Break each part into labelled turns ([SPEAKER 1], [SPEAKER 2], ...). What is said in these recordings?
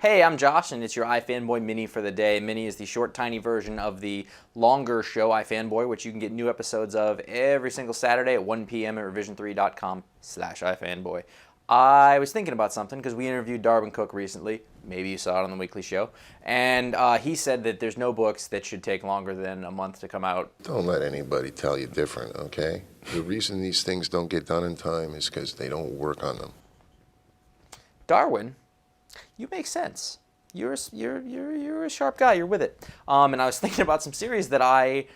[SPEAKER 1] Hey, I'm Josh, and it's your iFanboy Mini for the day. Mini is the short, tiny version of the longer show iFanboy, which you can get new episodes of every single Saturday at 1 p.m. at revision3.com/iFanboy. I was thinking about something because we interviewed Darwin Cook recently. Maybe you saw it on the weekly show. And he said that there's no books that should take longer than a month to come out.
[SPEAKER 2] Don't let anybody tell you different, okay? The reason these things don't get done in time is because they don't work on them.
[SPEAKER 1] Darwin, you make sense. You're a sharp guy. You're with it. And I was thinking about some series that I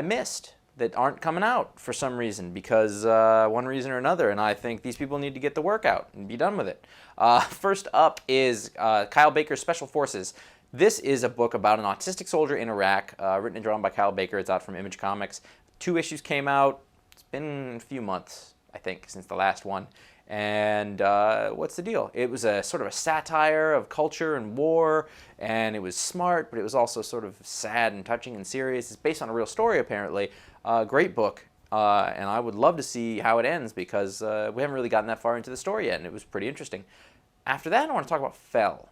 [SPEAKER 1] missed that aren't coming out for some reason, because one reason or another, and I think these people need to get the work out and be done with it. First up is Kyle Baker's Special Forces. This is a book about an autistic soldier in Iraq, written and drawn by Kyle Baker. It's out from Image Comics. 2 issues came out. It's been a few months, I think, since the last one. And what's the deal? It was a sort of a satire of culture and war, and it was smart, but it was also sort of sad and touching and serious. It's based on a real story, apparently. Great book, and I would love to see how it ends, because we haven't really gotten that far into the story yet, and it was pretty interesting. After that, I want to talk about Fell.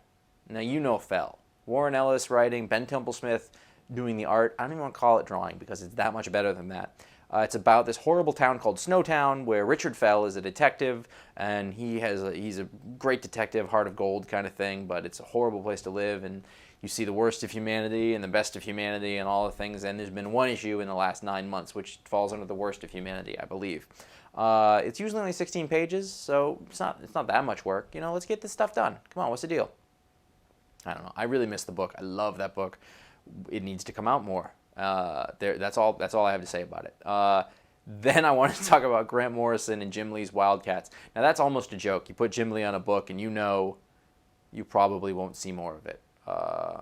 [SPEAKER 1] Now, you know Fell. Warren Ellis writing, Ben Templesmith doing the art. I don't even want to call it drawing, because it's that much better than that. It's about this horrible town called Snowtown, where Richard Fell is a detective, and he's a great detective, heart of gold kind of thing, but it's a horrible place to live, and you see the worst of humanity and the best of humanity and all the things, and there's been one issue in the last 9 months which falls under the worst of humanity, I believe. It's usually only 16 pages, so it's not that much work. You know, let's get this stuff done. Come on, what's the deal? I don't know. I really miss the book. I love that book. It needs to come out more. That's all I have to say about it. Then I want to talk about Grant Morrison and Jim Lee's Wildcats. Now, that's almost a joke. You put Jim Lee on a book, and you know you probably won't see more of it.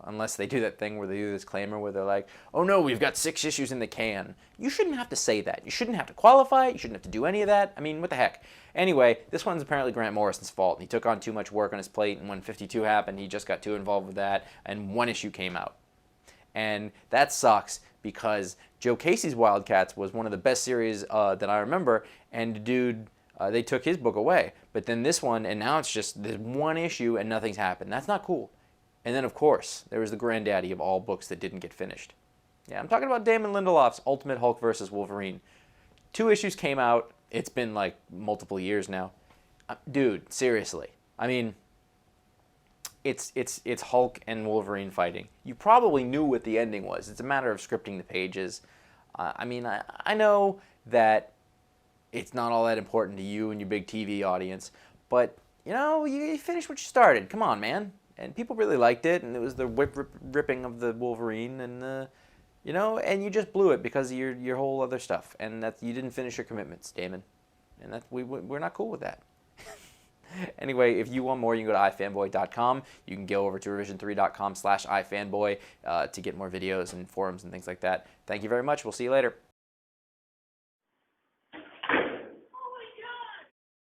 [SPEAKER 1] Unless they do that thing where they do this disclaimer where they're like, oh no, we've got 6 issues in the can. You shouldn't have to say that. You shouldn't have to qualify it. You shouldn't have to do any of that. I mean, what the heck? Anyway, this one's apparently Grant Morrison's fault. He took on too much work on his plate, and when 52 happened, he just got too involved with that, and 1 issue came out. And that sucks, because Joe Casey's Wildcats was one of the best series that I remember, and dude, they took his book away. But then this one, and now it's just there's 1 issue and nothing's happened. That's not cool. And then, of course, there was the granddaddy of all books that didn't get finished. Yeah, I'm talking about Damon Lindelof's Ultimate Hulk vs. Wolverine. 2 issues came out. It's been like multiple years now. Dude, seriously. I mean, it's Hulk and Wolverine fighting. You probably knew what the ending was. It's a matter of scripting the pages. I mean, I know that it's not all that important to you and your big TV audience, but, you know, you finished what you started. Come on, man. And people really liked it, and it was the ripping of the Wolverine, and you know, and you just blew it because of your whole other stuff, and that you didn't finish your commitments, Damon, and that we're not cool with that. Anyway, if you want more, you can go to iFanboy.com. You can go over to revision3.com/iFanboy to get more videos and forums and things like that. Thank you very much. We'll see you later.